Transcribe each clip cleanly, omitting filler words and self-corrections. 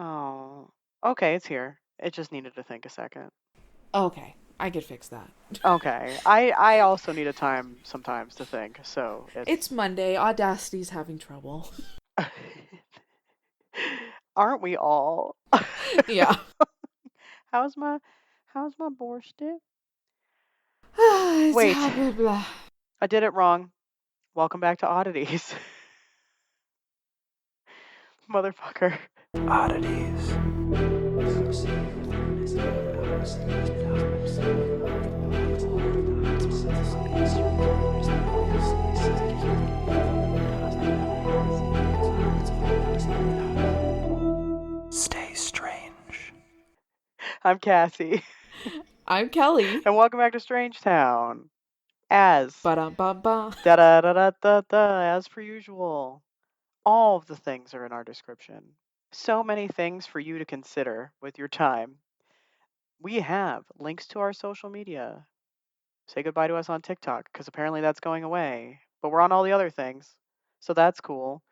Oh, okay, it's here. It just needed to think a second. Okay, I could fix that. Okay, I also need a time sometimes to think, so It's it's. Monday. Audacity's having trouble. Aren't we all? Yeah. How's my how's my borscht? It's Wait, blah, blah. I did it wrong. Welcome back to Oddities. Motherfucker. Oddities. Stay strange. I'm Cassie. I'm Kellie. And welcome back to Strange Town. As Ba-da-ba-ba. da da da da da da as per usual. All of the things are in our description. So many things for you to consider with your time. We have links to our social media. Say goodbye to us on TikTok, because apparently that's going away. But we're on all the other things. So that's cool.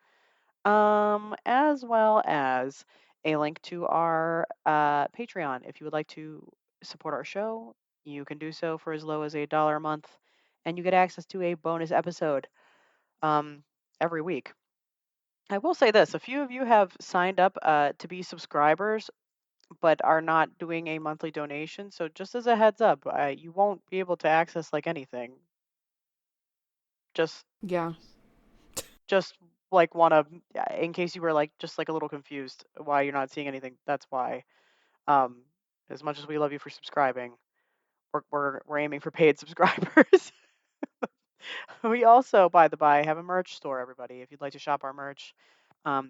As well as a link to our Patreon. If you would like to support our show, you can do so for as low as $8 a month, and you get access to a bonus episode um, every week. I will say this: a few of you have signed up to be subscribers, but are not doing a monthly donation. So just as a heads up, you won't be able to access like anything. Just Yeah. just like want to, in case you were like just like a little confused why you're not seeing anything. That's why. Um, as much as we love you for subscribing, we're aiming for paid subscribers. We also, by the by, have a merch store, everybody. If you'd like to shop our merch,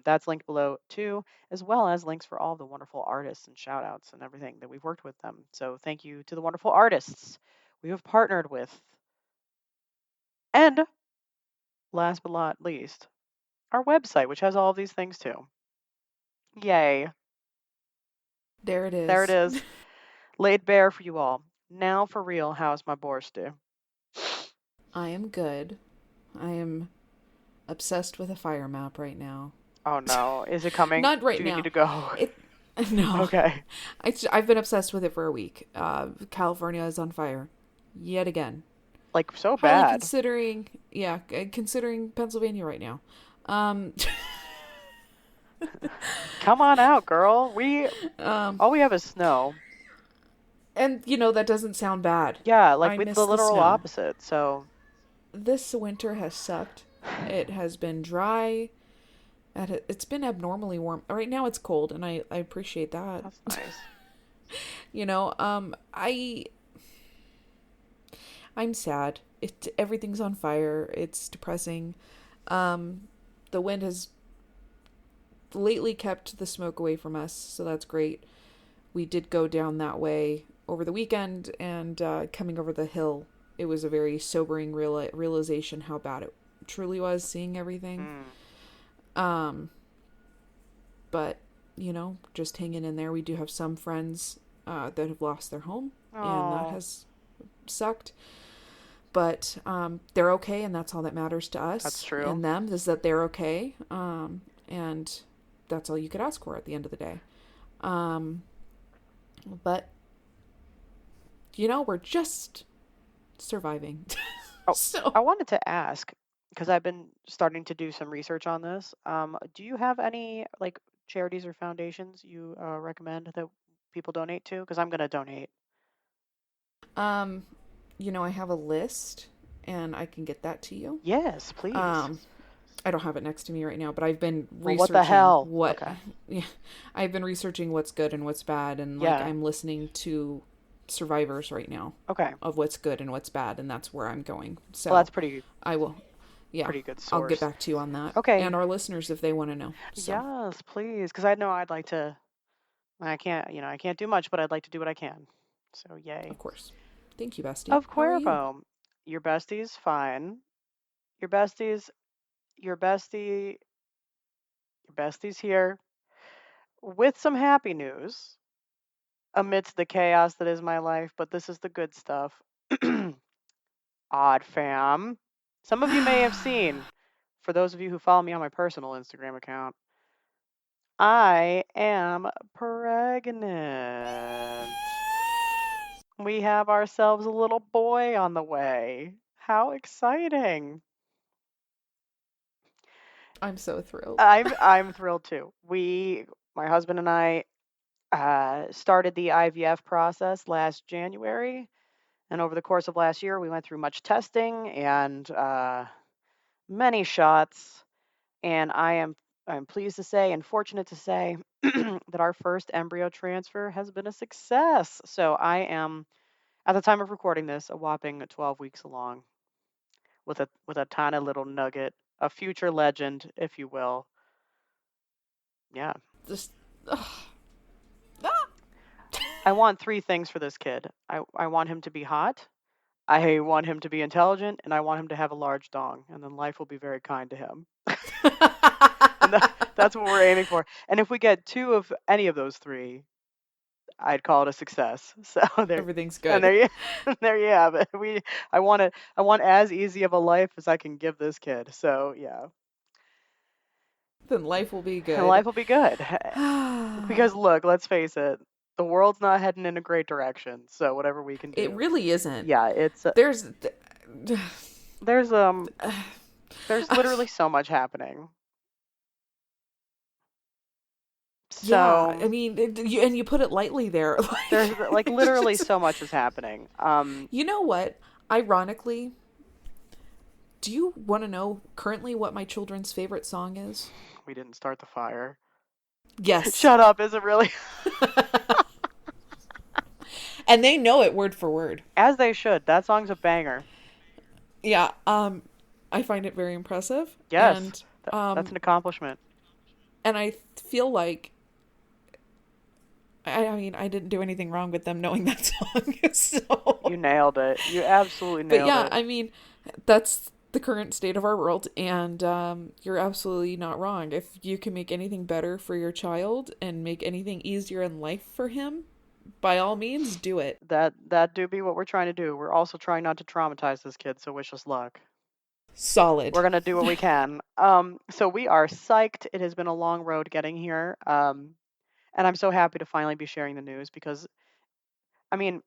that's linked below too, as well as links for all the wonderful artists and shout outs and everything that we've worked with them. So thank you to the wonderful artists we have partnered with. And last but not least, our website, which has all of these things too. Yay. There it There it is. is. Laid bare for you all. Now for real, how's my borscht do? I am good. I am obsessed with a fire map right now. Oh no. Is it coming? Not right Do you need now. to go? It no. Okay. I've been obsessed with it for a week. California is on fire yet again. Like so Highly bad. considering, yeah, considering Pennsylvania right now. Um, Come on out, girl. We um, all we have is snow. and that doesn't sound bad. Yeah, like I with miss the the literal snow. opposite. So This winter has sucked. It has been dry. It's been abnormally warm. Right now it's cold, and I appreciate that. that's nice. I'm sad. Everything's on fire. It's depressing. The wind has lately kept the smoke away from us, so that's great. We did go down that way over the weekend, and coming over the hill, it was a very sobering realization how bad it truly was seeing everything. Mm. Um, but just hanging in there. We do have some friends that have lost their home, and that Oh, has sucked. But they're okay, and that's all that matters to that's us true. and them is that they're okay. And that's all you could ask for at the end of the day. Um, but we're just surviving. Oh, So, I wanted to ask because I've been starting to do some research on this. Do you have any like charities or foundations you recommend that people donate to? Because I'm gonna donate. um, I have a list, and I can get that to you. Yes, please. Um, I don't have it next to me right now, but I've been Well, what the researching hell? what Okay. yeah, I've been researching what's good and what's bad, and like Yeah. I'm listening to survivors right now Okay. of what's good and what's bad, and that's where I'm going. Well, So, that's pretty I will yeah, pretty good I'll get source. back to you on that Okay. and our listeners if they want to know. So, Yes, please. Because I know I'd like to. I can't. I can't do much, but I'd like to do what I can. So yay. of course. Thank you, bestie. Of How are you? Cuervo. Your bestie's fine. Your bestie's. Your bestie. Your bestie's here with some happy news amidst the chaos that is my life. But this is the good stuff. Odd fam. Some of you may have seen. For those of you who follow me on my personal Instagram account, I am pregnant. We have ourselves a little boy on the way. How exciting. I'm so thrilled. I'm thrilled too. My husband and I started the IVF process last January, and over the course of last year, we went through much testing and many shots. And I'm pleased to say and fortunate to say that our first embryo transfer has been a success. So I am, at the time of recording this, a whopping 12 weeks along with a tiny little nugget, a future legend, if you will. Yeah. Just ugh. I want three things for this kid. I want him to be hot, I want him to be intelligent, and I want him to have a large dong, and then life will be very kind to him. And that's what we're aiming for. And if we get two of any of those three, I'd call it a success. So there, Everything's and good. there you have it. I want as easy of a life as I can give this kid. So yeah, Then life will be and good. life will be good. Because look, let's face it, the world's not heading in a great direction. So whatever we can It do, really isn't. yeah, it's There's there's there's literally so much happening. yeah, I So mean, and you put it lightly there. there's like It's literally just, so much is happening. you know what? Ironically, do you want to know currently what my children's favorite song is? We didn't start the fire. Yes. Shut up, is it really? And they know it word for word. As they should. That song's a banger. Yeah, I find it very impressive. Yes, that's an accomplishment. And I feel like I mean, I didn't do anything wrong with them knowing that song. You So, nailed it. You absolutely but nailed yeah, it. I mean, that's the current state of our world, and you're absolutely not wrong. If you can make anything better for your child and make anything easier in life for him, by all means, do it. That do be what we're trying to do. We're also trying not to traumatize this kid, so wish us luck. We're Solid. gonna do what we can. So we are psyched. It has been a long road getting here. And I'm so happy to finally be sharing the news because I mean,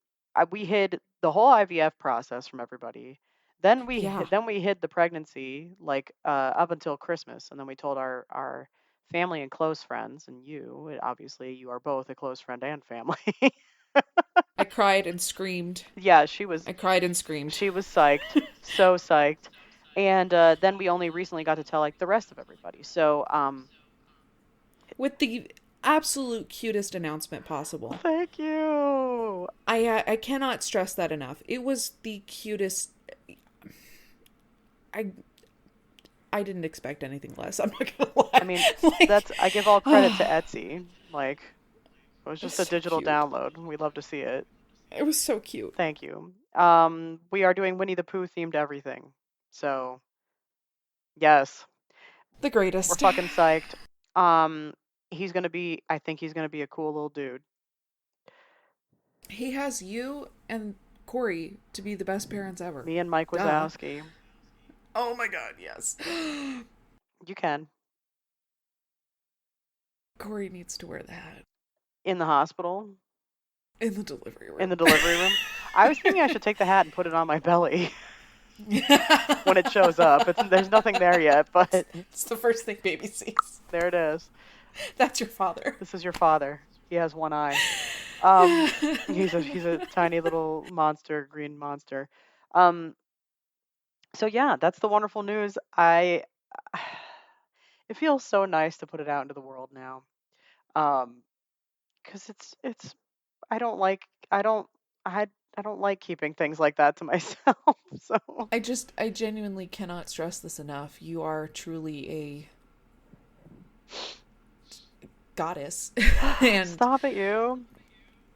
we hid the whole IVF process from everybody. Yeah, Then we hid the pregnancy like up until Christmas, and then we told our family and close friends, and you obviously you are both a close friend and family. I cried and screamed. Yeah, I cried and screamed. she was psyched, so psyched, and then we only recently got to tell like the rest of everybody. So With the absolute cutest announcement possible. thank you. I cannot stress that enough. It was the cutest. I I didn't expect anything less. I'm not gonna I lie. mean, Like, that's I give all credit to Etsy. Like it was it's just a so digital cute. download. We love to see it. It was so cute. Thank you. We are doing Winnie the Pooh themed everything. So, yes, The we're greatest. fucking psyched. Um, I think he's gonna be a cool little dude. He has you and Corey to be the best parents ever. Me and Mike Duh. Wazowski. Oh my god, yes. You can. Corey needs to wear the hat In the hospital, in the delivery in the room. delivery room. I was thinking I should take the hat and put it on my belly when it shows up. There's nothing there yet, but It's the first thing baby sees. there it is. That's your father. This is your father. He has one eye. He's a tiny little monster, green monster. Um, so yeah, that's the wonderful news. It feels so nice to put it out into the world now. Um, because it's I don't like I don't I don't like keeping things like that to myself. So I genuinely cannot stress this enough. You are truly a goddess. And stop it, you.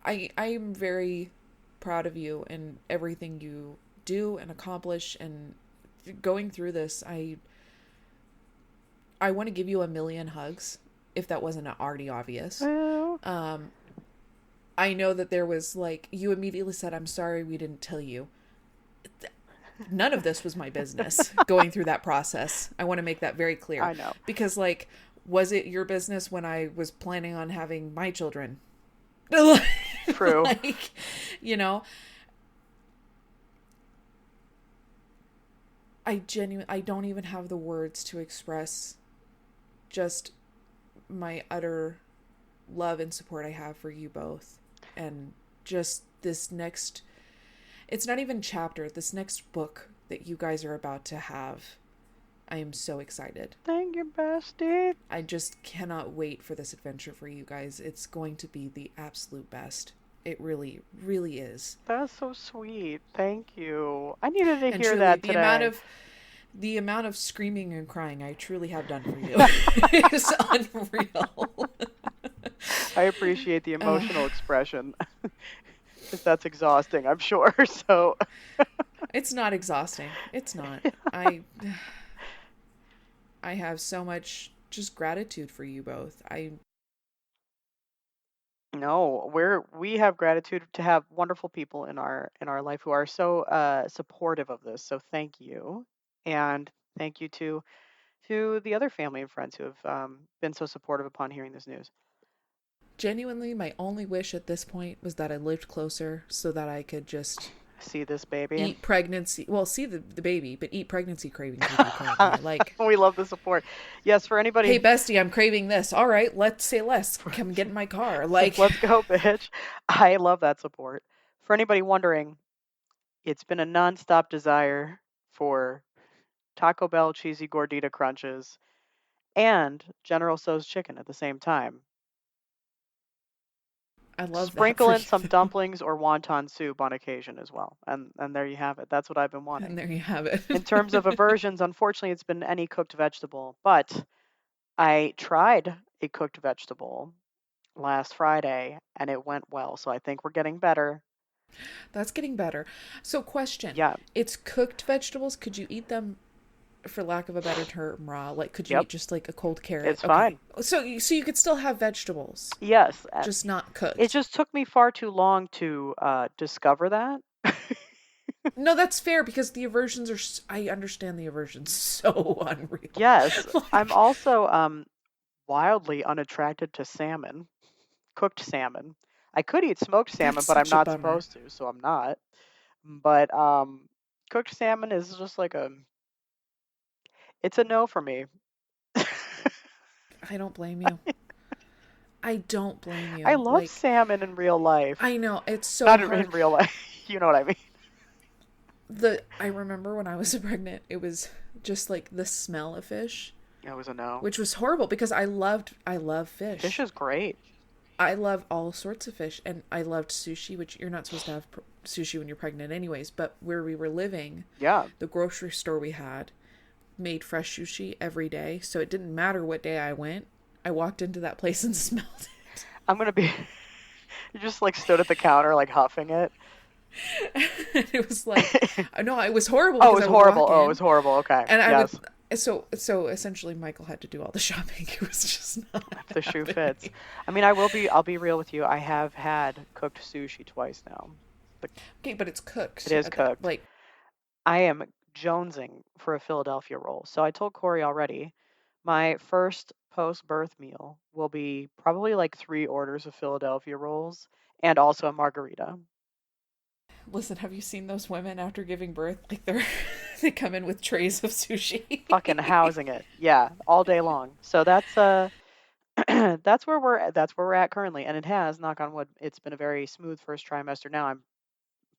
I am very proud of you and everything you do and accomplish, and going through this, I want to give you a million hugs if that wasn't already obvious. Well, I know that there was like, you immediately said, I'm sorry we didn't tell you. None of this was my business going through that process. I want to make that very clear. I know. Because, like, Was it your business when I was planning on having my children? True. Like, you know, I don't even have the words to express just my utter love and support I have for you both. And just this next, it's not even chapter, this next book that you guys are about to have. I am so excited. Thank you, bestie. I just cannot wait for this adventure for you guys. It's going to be the absolute best. It really, really is. That's so sweet. Thank you. I needed to And hear truly, that today. the amount of screaming and crying I truly have done for you is unreal. I appreciate the uh, emotional expression because that's exhausting, I'm sure. So, it's not exhausting. It's not. I have so much just gratitude for you both. I no, we have gratitude to have wonderful people in our life who are so supportive of this. So thank you, and thank you to the other family and friends who have been so supportive upon hearing this news. genuinely, my only wish at this point was that I lived closer so that I could just See this baby. eat pregnancy. Well, see the baby, but eat pregnancy cravings with you currently. Like, We love the support. Yes, for hey, anybody, bestie, I'm craving this. All right, let's say less. Come get in my car. Like, let's go, bitch. I love that support. For anybody wondering, it's been a nonstop desire for Taco Bell cheesy gordita crunches and General Tso's chicken at the same time. I love that Sprinkle for in some you. dumplings or wonton soup on occasion as well. And there you have it. That's what I've been And wanting. there you have it. In terms of aversions, unfortunately, it's been any cooked vegetable, but I tried a cooked vegetable last Friday and it went well. So I think we're getting better. That's getting better. So, question: Yeah. it's cooked vegetables. Could you eat them, for lack of a better term, raw? Like, could you Yep. eat just like a cold carrot? It's Okay. fine. So you could still have vegetables, Yes. just not It cooked. just took me far too long to discover that. No, that's fair because the aversions are. I understand the aversions so unreal. Yes. I'm Like, also wildly unattracted to salmon, cooked salmon. I could eat smoked that's salmon, but I'm such a not bummer. supposed to, so I'm not. But cooked salmon is just like it's a no for me. I don't blame you. I don't blame I you. love Like, salmon in real life. I know it's so Not in hard. real life. You know what I mean? I remember when I was pregnant, it was just like the smell of fish, It was a no. which was horrible because I love Fish fish. is great. I love all sorts of fish, and I loved sushi, which you're not supposed to have sushi when you're pregnant anyways, but where we were living, Yeah. the grocery store we had made fresh sushi every day, so it didn't matter what day I went. I walked into that place and smelled I'm gonna be. You just like stood at the counter like huffing it. it. It was like, no, it was horrible Oh, it because was I would horrible. walk Oh, it was in horrible. Okay. and I would Yes. so essentially Michael had to do all the shopping. It was just not If the shoe fits. happening. I mean, I'll be real with you. I have had cooked sushi twice now. The, Okay, but it's it cooked is at that, cooked. like, I am jonesing for a Philadelphia roll. So I told Corey already, my first post-birth meal will be probably like 3 orders of Philadelphia rolls and also a margarita. listen, have you seen those women after giving birth? Like, they come in with trays of sushi. Fucking housing it. Yeah, all day long. So that's that's where we're at currently, and it has, knock on wood, it's been a very smooth first trimester. Now I'm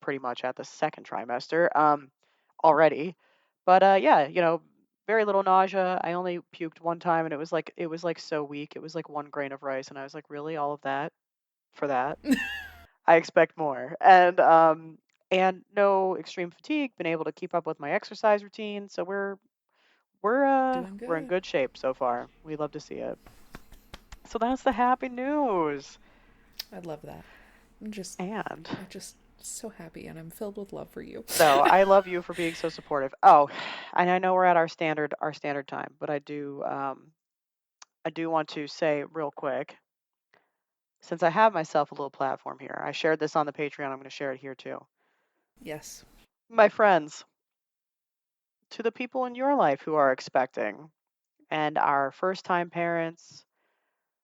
pretty much at the second trimester already. But yeah, very little nausea. I only puked one time and it was like so weak. It was like 1 grain of rice and I was like, "Really? All of that for that?" I expect more. And no extreme fatigue, been able to keep up with my exercise routine. So Doing we're in good. good shape so far. We love to see it. So that's the happy news. I love that. And I'm just so happy, and I'm filled with love for you. so I love you for being so supportive. Oh, and I know we're at our standard time, but I do want to say real quick, since I have myself a little platform here, I shared this on the Patreon. I'm going to share it here too. Yes. My friends, to the people in your life who are expecting, and our first time parents,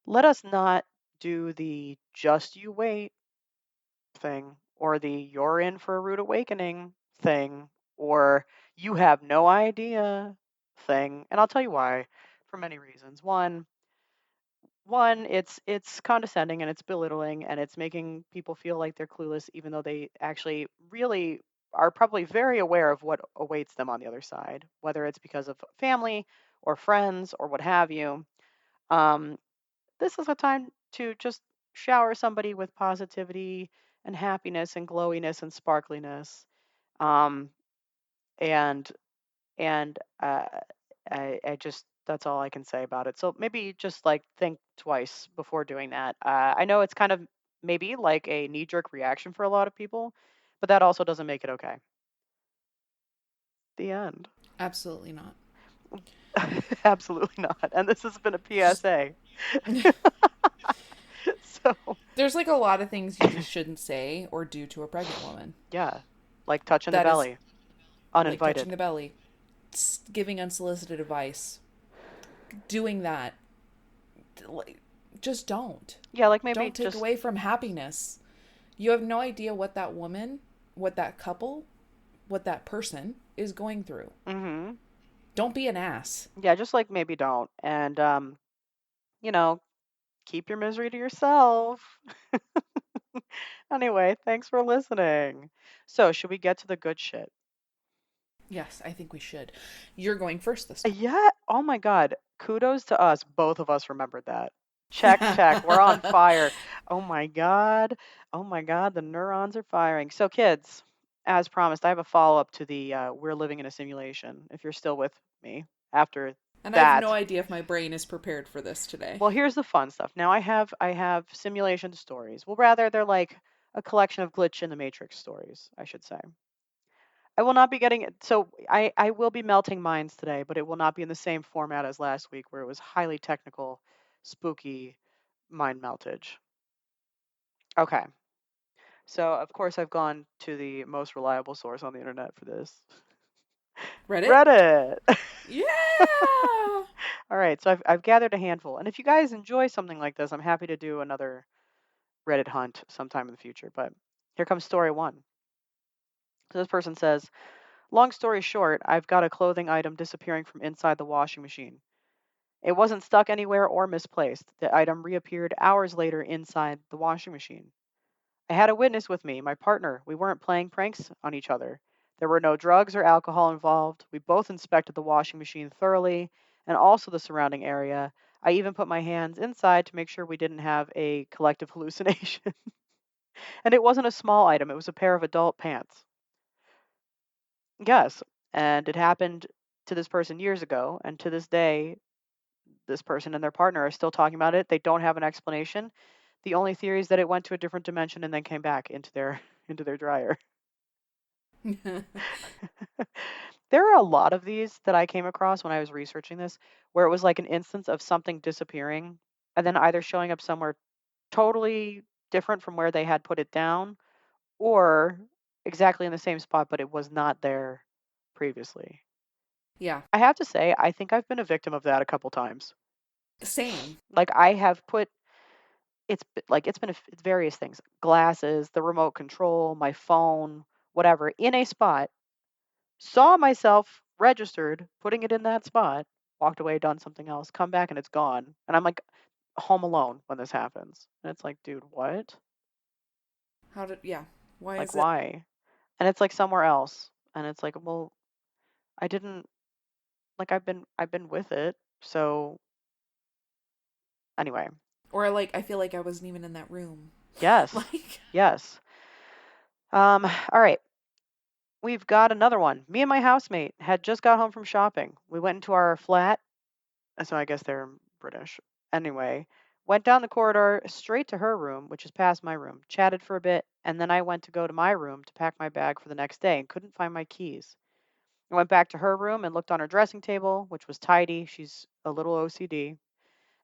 let us not do the just you wait thing, or the you're in for a rude awakening thing, or you have no idea thing. And I'll tell you why, for many reasons. One, it's condescending and it's belittling and it's making people feel like they're clueless, even though they actually really are probably very aware of what awaits them on the other side, whether it's because of family or friends or what have you. Um, this is a time to just shower somebody with positivity and happiness and glowiness and sparkliness. Um, and and I just that's all I can say about it. So maybe just like think twice before doing that. I know it's kind of maybe like a knee jerk reaction for a lot of people, but that also doesn't make it okay. The end. Absolutely not. Absolutely not. And this has been a Just PSA. So there's like a lot of things you just shouldn't say or do to a pregnant woman. yeah, like touching the That is belly, like touching uninvited. the belly, giving unsolicited advice, doing that. Like, just don't. Yeah, like maybe Don't take just away from happiness. You have no idea what that woman, what that couple, what that person is going through. hmm Don't be an ass. yeah, just like maybe don't. And you know, keep your misery to yourself. Anyway, thanks for listening. So, should we get to the good shit? Yes, I think we should. You're going first this time. Yeah. Oh my God. Kudos to us. Both of us remembered that. Check, check. We're on fire. Oh my God. Oh my God. The neurons are firing. So, kids, as promised, I have a follow up to the we're living in a simulation. If you're still with me after And I have no that. idea if my brain is prepared for this today. Well, here's the fun stuff. Now I have simulation stories. Well, rather they're like a collection of glitch in the matrix stories, I should say. I will not be getting it. So I will be melting minds today, but it will not be in the same format as last week where it was highly technical, spooky mind meltage. Okay. So of course I've gone to the most reliable source on the internet for this. Reddit? Reddit. Yeah! All right, so I've gathered a handful. And if you guys enjoy something like this, I'm happy to do another Reddit hunt sometime in the future. But here comes story one. So this person says, long story short, I've got a clothing item disappearing from inside the washing machine. It wasn't stuck anywhere or misplaced. The item reappeared hours later inside the washing machine. I had a witness with me, my partner. We weren't playing pranks on each other. There were no drugs or alcohol involved. We both inspected the washing machine thoroughly and also the surrounding area. I even put my hands inside to make sure we didn't have a collective hallucination. And it wasn't a small item, it was a pair of adult pants. Yes. And it happened to this person years ago. And to this day, this person and their partner are still talking about it. They don't have an explanation. The only theory is that it went to a different dimension and then came back into their into their dryer. There are a lot of these that I came across when I was researching this, where it was like an instance of something disappearing and then either showing up somewhere totally different from where they had put it down, or exactly in the same spot, but it was not there previously. Yeah. I have to say, I think I've been a victim of that a couple times. Same. Like I have put it's been various things, glasses, the remote control, my phone, whatever, in a spot, saw myself registered putting it in that spot, walked away, done something else, come back and it's gone, and I'm like home alone when this happens, and it's like, dude, what? How did, yeah. Why Like is it? why? And it's like somewhere else, and it's like, well, I didn't, like, I've been with it, so anyway. Or like, I feel like I wasn't even in that room. Yes. Like, Yes. All right. We've got another one. Me and my housemate had just got home from shopping. We went into our flat, so I guess they're British. Anyway, went down the corridor straight to her room, which is past my room, chatted for a bit, and then I went to go to my room to pack my bag for the next day and couldn't find my keys. I went back to her room and looked on her dressing table, which was tidy. She's a little OCD,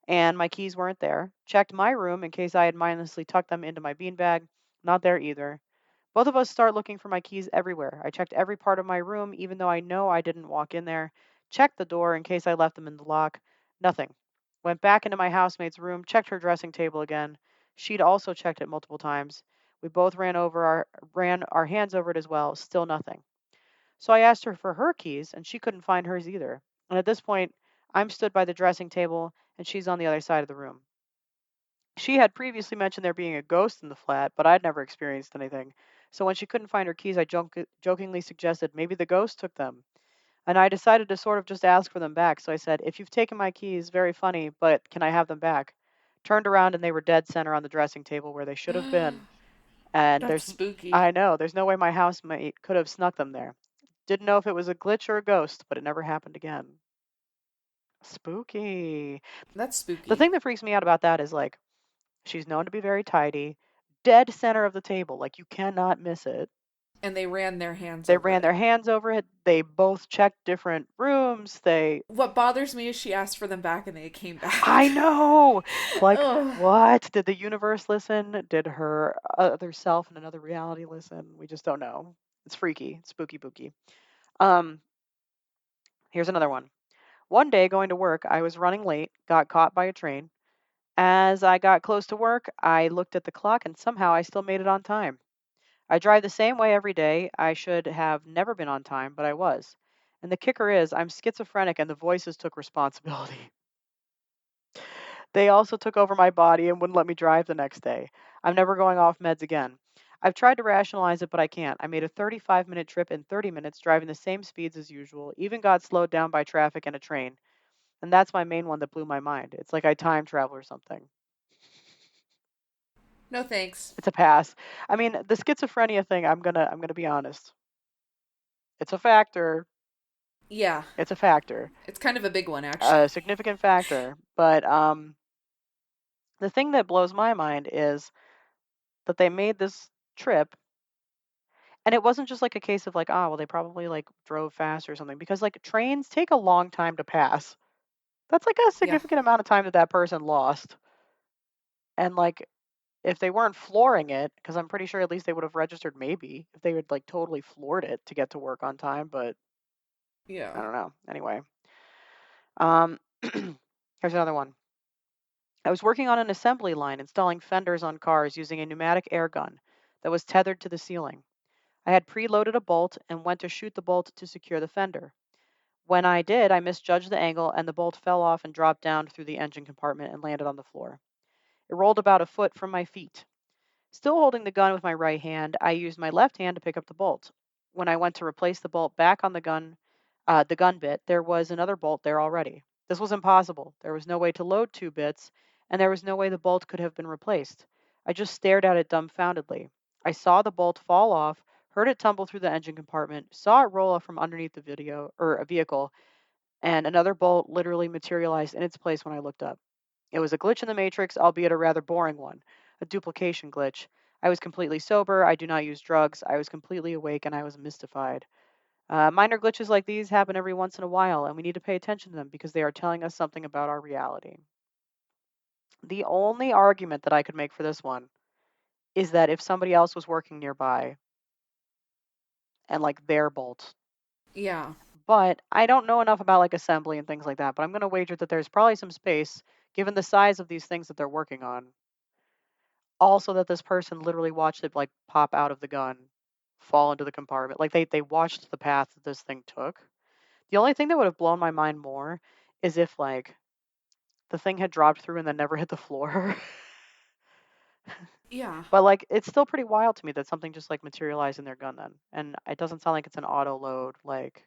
and my keys weren't there. Checked my room in case I had mindlessly tucked them into my beanbag. Not there either. Both of us start looking for my keys everywhere. I checked every part of my room, even though I know I didn't walk in there. Checked the door in case I left them in the lock. Nothing. Went back into my housemate's room, checked her dressing table again. She'd also checked it multiple times. We both ran our hands over it as well. Still nothing. So I asked her for her keys, and she couldn't find hers either. And at this point, I'm stood by the dressing table, and she's on the other side of the room. She had previously mentioned there being a ghost in the flat, but I'd never experienced anything. So when she couldn't find her keys, I jokingly suggested maybe the ghost took them. And I decided to sort of just ask for them back. So I said, "If you've taken my keys, very funny, but can I have them back?" Turned around and they were dead center on the dressing table where they should have been. And That's spooky. I know, there's no way my housemate could have snuck them there. Didn't know if it was a glitch or a ghost, but it never happened again. Spooky. That's The spooky. thing that freaks me out about that is like, she's known to be very tidy, dead center of the table. Like, you cannot miss it. And they ran their hands They over ran their it. hands over it. They both checked different rooms. What bothers me is she asked for them back and they came I back. know. Like, Ugh. what? Did the universe listen? Did her other self in another reality listen? We just don't know. It's freaky, spooky, booky. Um, Here's another one. One day going to work, I was running late, got caught by a train. As I got close to work, I looked at the clock and somehow I still made it on time. I drive the same way every day. I should have never been on time, but I was. And the kicker is, I'm schizophrenic and the voices took responsibility. They also took over my body and wouldn't let me drive the next day. I'm never going off meds again. I've tried to rationalize it, but I can't. I made a 35-minute trip in 30 minutes, driving the same speeds as usual, even got slowed down by traffic and a train. And that's my main one that blew my mind. It's like I time travel or something. No thanks. It's a pass. I mean, the schizophrenia thing, I'm gonna be honest. It's a factor. Yeah, It's a factor. it's kind of a big one, A actually. significant factor. But the thing that blows my mind is that they made this trip. And it wasn't just like a case of like, ah, well, they probably like drove fast or something because like trains take a long time to pass. That's like a Yeah, significant amount of time that that person lost. And like, if they weren't flooring it, because I'm pretty sure at least they would have registered maybe if they would like totally floored it to get to work on time. But yeah. I don't know. Anyway, um, here's another one. I was working on an assembly line installing fenders on cars using a pneumatic air gun that was tethered to the ceiling. I had preloaded a bolt and went to shoot the bolt to secure the fender. When I did, I misjudged the angle and the bolt fell off and dropped down through the engine compartment and landed on the floor. It rolled about a foot from my feet. Still holding the gun with my right hand, I used my left hand to pick up the bolt. When I went to replace the bolt back on the gun bit, there was another bolt there already. This was impossible. There was no way to load two bits, and there was no way the bolt could have been replaced. I just stared at it dumbfoundedly. I saw the bolt fall off, heard it tumble through the engine compartment, saw it roll off from underneath the video or a vehicle, and another bolt literally materialized in its place when I looked up. It was a glitch in the matrix, albeit a rather boring one, a duplication glitch. I was completely sober, I do not use drugs, I was completely awake, and I was mystified. Minor glitches like these happen every once in a while, and we need to pay attention to them because they are telling us something about our reality. The only argument that I could make for this one is that if somebody else was working nearby and like their bolt. Yeah, But I don't know enough about like assembly and things like that, but I'm going to wager that there's probably some space given the size of these things that they're working on. Also that this person literally watched it like pop out of the gun, fall into the compartment. Like they watched the path that this thing took. The only thing that would have blown my mind more is if like the thing had dropped through and then never hit the floor. yeah, But like it's still pretty wild to me that something just like materialized in their gun then. And it doesn't sound like it's an auto load, like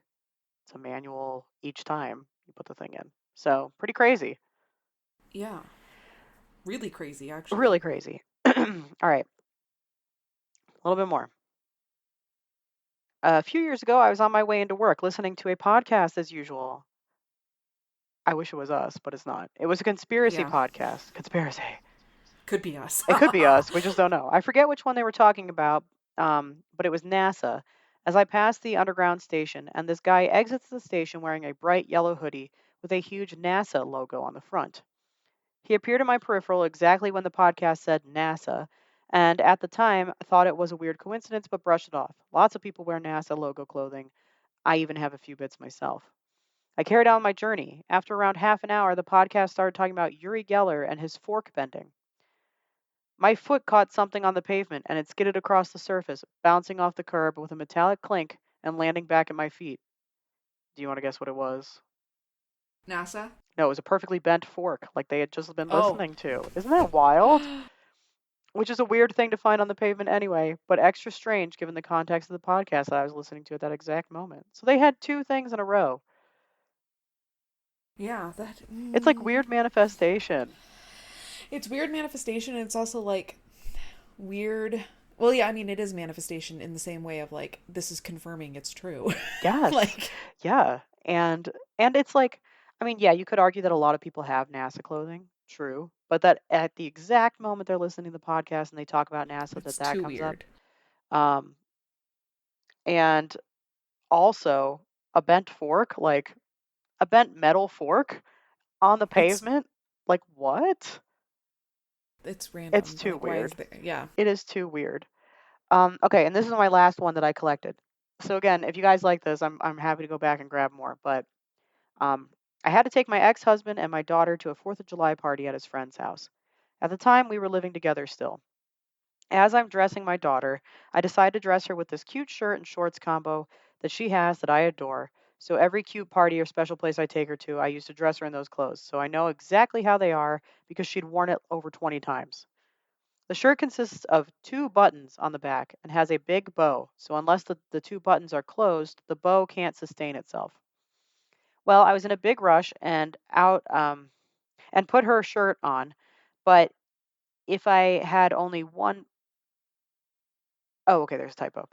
it's a manual each time you put the thing in. So pretty crazy. yeah. Really crazy, Really actually. crazy. All right, a little bit more. A few years ago, I was on my way into work listening to a podcast as usual. I wish it was us, but it's not. It was a conspiracy Yeah, podcast. Conspiracy. could be us. It could be us. We just don't know. I forget which one they were talking about, but it was NASA. As I passed the underground station, and this guy exits the station wearing a bright yellow hoodie with a huge NASA logo on the front. He appeared in my peripheral exactly when the podcast said NASA, and at the time I thought it was a weird coincidence but brushed it off. Lots of people wear NASA logo clothing. I even have a few bits myself. I carried on my journey. After around half an hour, the podcast started talking about Uri Geller and his fork bending. My foot caught something on the pavement and it skidded across the surface, bouncing off the curb with a metallic clink and landing back at my feet. Do you want to guess what it was? NASA? No, it was a perfectly bent fork, like they had just been Oh. listening to. Isn't that wild? Which is a weird thing to find on the pavement anyway, but extra strange given the context of the podcast that I was listening to at that exact moment. So they had two things in a row. Yeah, that. It's like weird manifestation. It's weird manifestation, and it's also like weird. Well, yeah, I mean, it is manifestation in the same way of like, this is confirming it's true. Yes. Like, Yeah. And it's like, I mean, yeah, you could argue that a lot of people have NASA clothing, true, but that at the exact moment they're listening to the podcast and they talk about NASA, it's that too comes up. weird. Um, and also a bent fork, like a bent metal fork on the It's pavement. Like what? it's It's random. too Like, why is weird. there? Yeah. It is too weird. Okay, and this is my last one that I collected. So again, if you guys like this, I'm happy to go back and grab more. But um, I had to take my ex-husband and my daughter to a 4th of July party at his friend's house. At the time, we were living together still. As I'm dressing my daughter, I decide to dress her with this cute shirt and shorts combo that she has that I adore. So every cute party or special place I take her to, I used to dress her in those clothes. So I know exactly how they are because she'd worn it over 20 times. The shirt consists of two buttons on the back and has a big bow. So unless the two buttons are closed, the bow can't sustain itself. Well, I was in a big rush and put her shirt on, but if I had only one, oh, okay, there's a typo.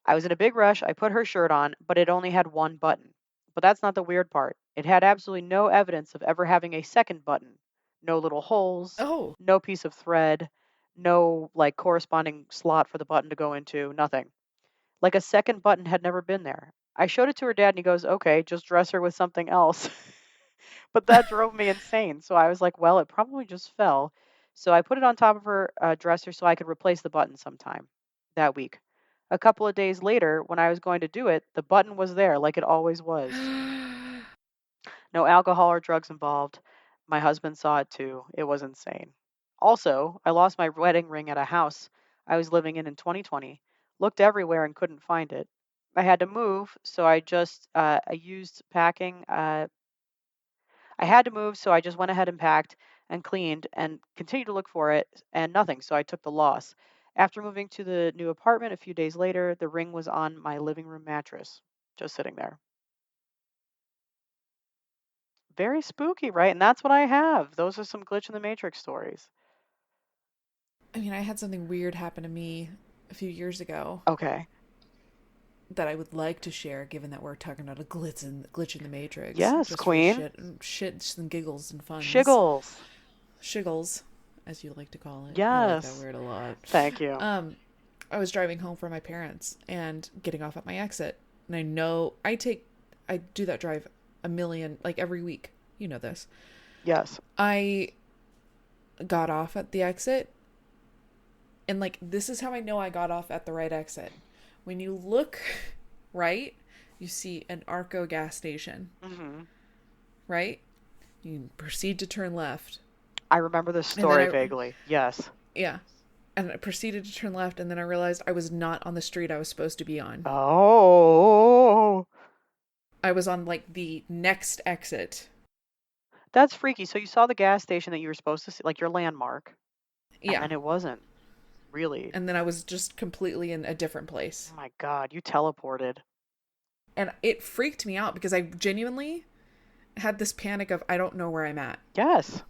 I was in a big rush. I put her shirt on, but it only had one button. But that's not the weird part. It had absolutely no evidence of ever having a second button. No little holes, Oh. no piece of thread, no like corresponding slot for the button to go into, nothing. Like a second button had never been there. I showed it to her dad and he goes, "Okay, just dress her with something else." But that drove me insane. So I was like, well, it probably just fell. So I put it on top of her dresser so I could replace the button sometime that week. A couple of days later, when I was going to do it, the button was there like it always was. No alcohol or drugs involved. My husband saw it too. It was insane. Also, I lost my wedding ring at a house I was living in 2020. Looked everywhere and couldn't find it. I had to move, so I used packing I had to move, so I just went ahead and packed and cleaned and continued to look for it and nothing, so I took the loss. After moving to the new apartment a few days later, the ring was on my living room mattress, just sitting there. Very spooky, right? And that's what I have. Those are some glitch in the matrix stories. I mean, I had something weird happen to me a few years ago Okay. that I would like to share, given that we're talking about a glitch in the matrix, Yes, just for queen. shits and giggles and funs, Shiggles. shiggles, as you like to call it. I like that Yes. word a lot. Thank you. Um, I was driving home from my parents and getting off at my exit, and I know I do that drive a million, like every week. You know this. Yes. I got off at the exit, and like this is how I know I got off at the right exit. When you look right, you see an Arco gas station, Hmm. right? You proceed to turn left. I remember this And then story vaguely. Yes. yeah. And I proceeded to turn left, and then I realized I was not on the street I was supposed to be on. Oh, I was on like the next exit. that's freaky. So you saw the gas station that you were supposed to see, like your landmark, and Yeah. then it wasn't really. And then I was just completely in a different Oh place. my God, you teleported. And it freaked me out because I genuinely had this panic of I don't know where I'm at. Yes.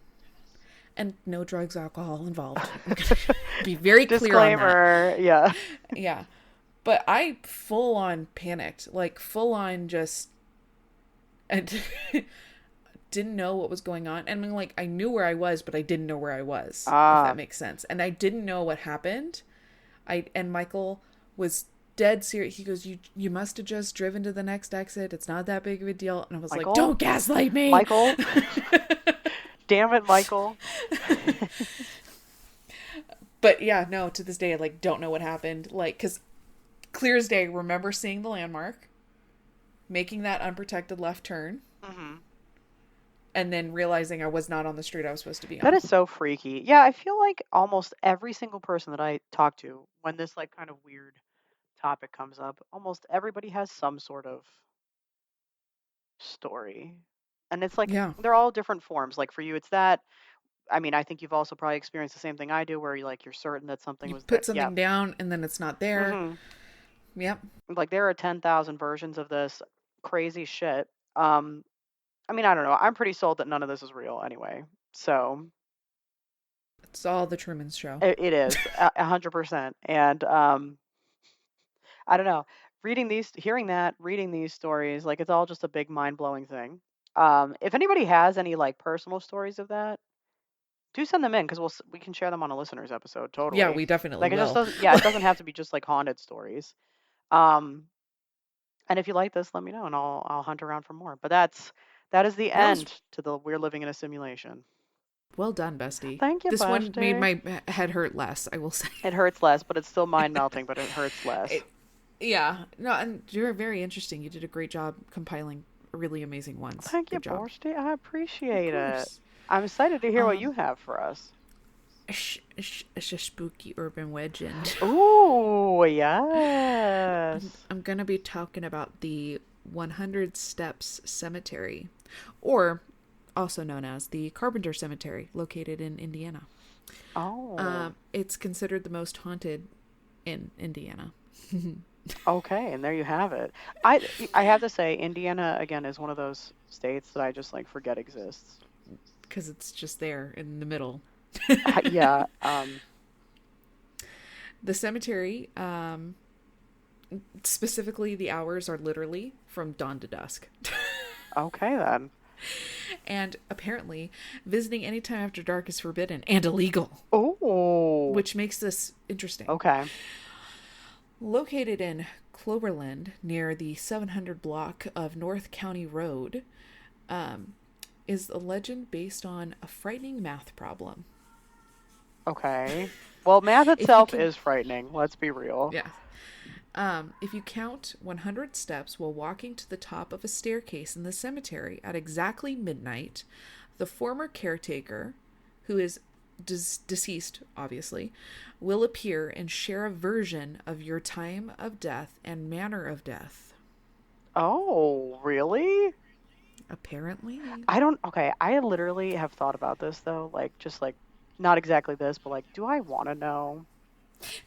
And no drugs, alcohol involved. I'm going to be very clear on that. Disclaimer. Yeah. Yeah. But I full on panicked, like full on just and didn't know what was going on. And I mean, like I knew where I was, but I didn't know where I was, if that Ah, makes sense. And I didn't know what happened. And Michael was dead serious. He goes, "You must have just driven to the next exit. It's not that big of a deal." And I was like, Michael. "Don't gaslight me." Michael. Damn it, Michael. But yeah, no, to this day I like don't know what happened. Like cuz clear as day remember seeing the landmark, making that unprotected left turn, Hmm. and then realizing I was not on the street I was supposed to be That on. is so freaky. Yeah, I feel like almost every single person that I talk to, when this like kind of weird topic comes up, almost everybody has some sort of story. And it's like Yeah. they're all different forms. Like for you, it's that. I mean, I think you've also probably experienced the same thing I do, where you like you're certain that something You was there. put Yeah. something down and then it's not there. Hmm. Yep. Like there are 10,000 versions of this crazy shit. Um, I mean, I don't know. I'm pretty sold that none of this is real anyway. So It's all the Truman Show. it is 100%. And I don't know. Hearing that, reading these stories, like it's all just a big mind blowing thing. If anybody has any like personal stories of that, do send them in because we can share them on a listeners episode. Yeah, Totally. we definitely Like it just will. doesn't. Yeah, it doesn't have to be just like haunted stories. Um, and if you like this, let me know and I'll hunt around for more. But that is the That was end to the we're living in a simulation. well done, bestie. Thank you, This one made Bestie. my head hurt less, I will say. It hurts less, but it's still mind melting. But it hurts less. It, yeah. No, and you're very interesting. You did a great job compiling really amazing ones. Thank you, Good job. Borsty. I Of appreciate it. course. I'm excited to hear what you Um, have for us. it's a spooky urban legend. Ooh, yes. I'm gonna be talking about the 100 Steps Cemetery, or also known as the Carpenter Cemetery, located in Indiana. Oh, It's considered the most haunted in Indiana okay. And there you have it. I have to say, Indiana again is one of those states that I just like forget exists. because it's just there in the middle. Yeah. The cemetery, specifically, the hours are literally from dawn to dusk. Okay then. And apparently, visiting anytime after dark is forbidden and illegal, Oh. which makes this interesting. Okay. Located in Cloverland, near the 700 block of North County Road, is a legend based on a frightening math problem. Okay. Well, math If you itself can, is frightening. Let's be real. yeah. If you count 100 steps while walking to the top of a staircase in the cemetery at exactly midnight, the former caretaker, who is deceased, obviously, will appear and share a version of your time of death and manner of death. Oh, really? Apparently. I don't. Okay. I literally have thought about this though. Like, just like, not exactly this, but like, do I want to know?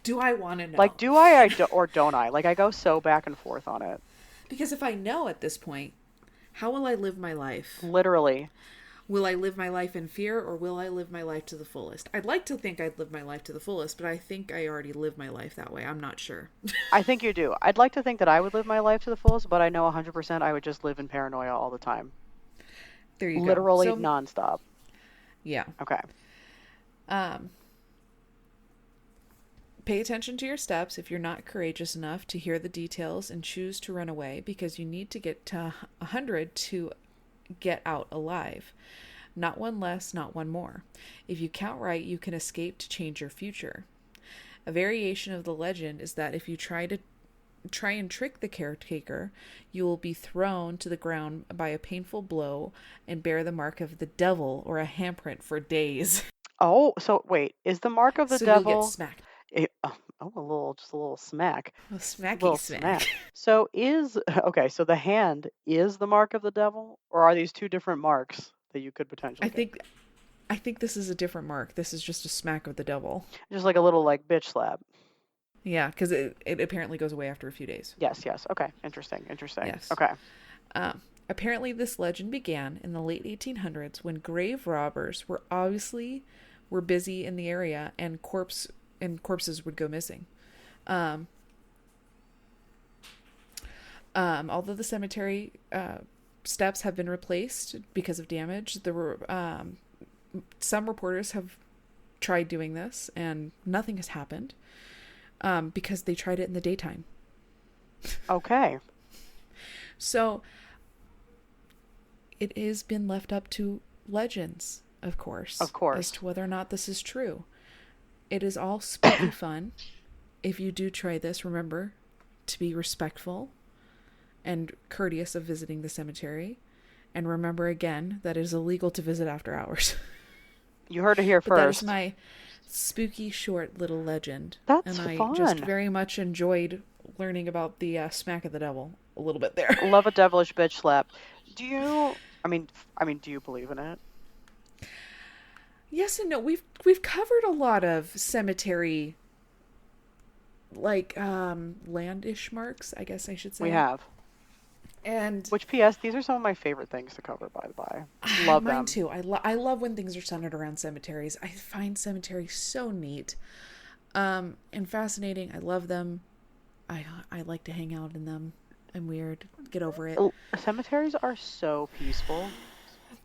Do I want to Like, know? do I do, or don't I? Like, I go so back and forth on it. Because if I know at this point, how will I live my life? Literally. Will I live my life in fear or will I live my life to the fullest? I'd like to think I'd live my life to the fullest, but I think I already live my life that way. I'm not sure. I think you do. I'd like to think that I would live my life to the fullest, but I know 100% I would just live in paranoia all the time. There you go. Literally So, nonstop. yeah. Okay. Um, Pay attention to your steps if you're not courageous enough to hear the details and choose to run away because you need to get to 100 to get out alive. Not one less, not one more. If you count right, you can escape to change your future. A variation of the legend is that if you try and trick the caretaker, you will be thrown to the ground by a painful blow and bear the mark of the devil or a handprint for days. Oh, so wait, is the mark of the So you'll get devil smacked. just a little smack. A smacky Little smack. smack. So is okay, so the hand is the mark of the devil, or are these two different marks that you could I potentially get? think I think this is a different mark. This is just a smack of the devil. Just like a little like bitch slap. Yeah, because it apparently goes away after a few days. Yes, yes. Okay. Interesting. Interesting. Yes. Okay. Apparently, this legend began in the late 1800s when grave robbers were busy in the area and corpses would go missing. Um, Although the cemetery steps have been replaced because of damage, there were some reporters have tried doing this and nothing has happened because they tried it in the daytime. Okay. So it has been left up to legends, of course, Of course. as to whether or not this is true. It is all spooky fun. If you do try this, remember to be respectful and courteous of visiting the cemetery And remember again that it is illegal to visit after hours. You heard it here But that is first. my spooky short little legend. That's And I just fun. very much enjoyed learning about the smack of the devil a little bit there. Love a devilish bitch slap. Do you? I mean, do you believe in it? Yes and no. We've covered a lot of cemetery like landish marks, I guess I should We say. have. And Which, P.S. These are some of my favorite things to cover. By the by, love mine them. too. I love when things are centered around cemeteries. I find cemeteries so neat, and fascinating. I love them. I like to hang out in them. I'm weird. Get over it. Cemeteries are so peaceful.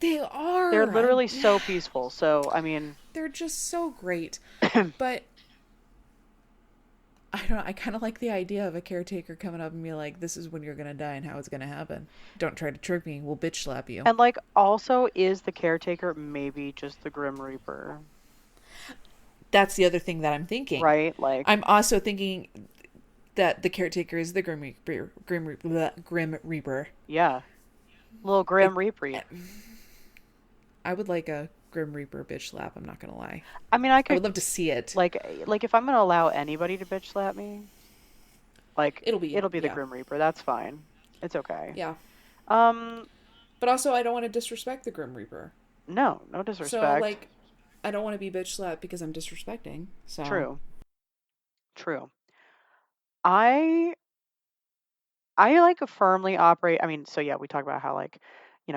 They They're are. literally so peaceful. So, I mean, They're just so great. But I don't know. I kind of like the idea of a caretaker coming up and be like, "This is when you're gonna die and how it's gonna happen. Don't try to trick me. We'll bitch slap you." and like, also, is the caretaker maybe just the Grim Reaper, That's the other thing that I'm thinking. right? Like, I'm also thinking that the caretaker is the Grim Reaper. yeah, little It, Grim Reaper. I would like a Grim Reaper bitch slap. I'm not gonna lie. I mean, I I could would love to see it. like if I'm gonna allow anybody to bitch slap me, like It'll be it'll be the yeah, Grim Reaper. That's fine. It's okay. yeah. Um, But also, I don't want to disrespect the Grim Reaper. no, no So disrespect. like, I don't want to be bitch slapped because I'm disrespecting. So True, true. I I like firmly operate. I mean, so yeah, we talk about how like,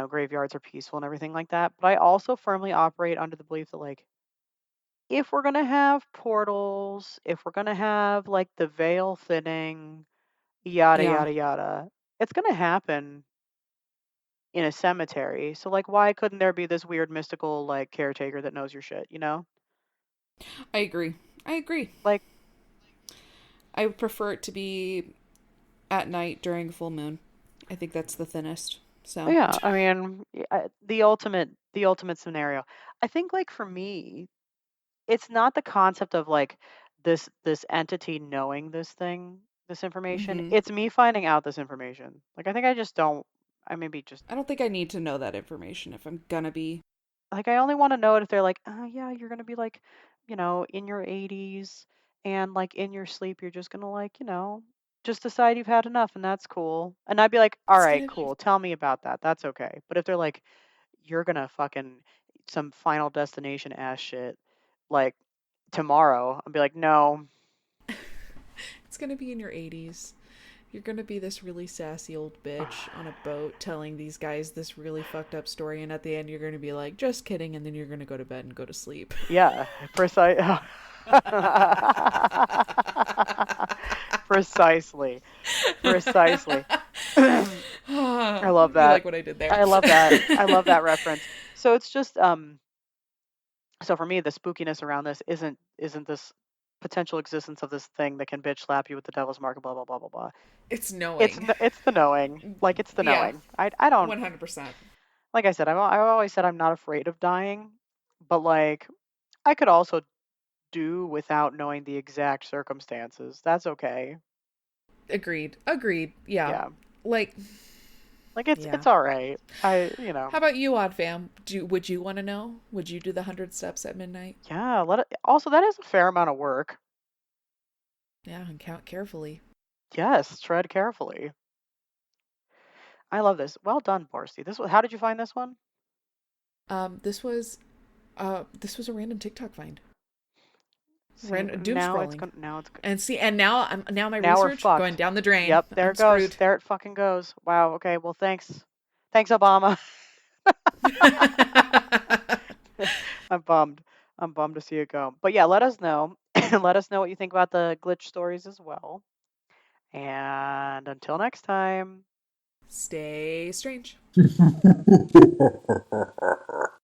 graveyards are peaceful and everything like that. But I also firmly operate under the belief that like, if we're gonna have portals, if we're gonna have like the veil thinning, yada yeah, yada yada, it's gonna happen in a cemetery. So like, why couldn't there be this weird mystical like caretaker that knows your shit? You know, I agree. I agree. like, I would prefer it to be at night during full moon. I think that's the thinnest. So yeah. I mean, the ultimate scenario. I think like for me, it's not the concept of like this entity knowing this information. mm-hmm. It's me finding out this information. Like I think I just don't. I maybe just I don't think I need to know that information if I'm gonna be. like I only want to know it if they're like, oh yeah, you're gonna be like, in your 80s and like in your sleep, you're just gonna like, just decide you've had enough and that's cool. And I'd be like, all It's right, gonna. cool. Tell me about that. That's okay. But if they're like, you're gonna fucking some Final Destination ass shit, like tomorrow, I'll be like, no, It's gonna be in your 80s. You're gonna be this really sassy old bitch on a boat telling these guys this really fucked up story, and at the end you're gonna be like, "Just kidding," and then you're gonna go to bed and go to sleep. yeah, precise. Precisely, precisely. I love You that. like what I did there? I love that. I love that reference. So it's just so for me the spookiness around this isn't this potential existence of this thing that can bitch slap you with the devil's mark, blah blah blah blah blah. It's It's knowing. it's the knowing. Like it's the Yeah, knowing. I don't 100%. like I said I've always said I'm not afraid of dying, but like I could also do without knowing the exact circumstances. That's okay. Agreed. Agreed. Yeah. Yeah. Like, Like it's yeah. it's all right. How about you, Odd Fam? Would you want to know? Would you do the 100 steps at midnight? yeah, let it also that is a fair amount of work. Yeah, and count carefully. Yes, tread carefully. I love this. Well done, Borsty. How did you find this one? This was this was a random TikTok find. See, Random doom scrolling. now it's And see, and now my now we're research going fucked. down the drain. Yep, there I'm it goes. screwed. There it fucking goes. Wow. Okay. Well, thanks. Thanks, Obama. I'm bummed. I'm bummed to see it go. But yeah, let us know. Let us know what you think about the glitch stories as well. And until next time. Stay strange.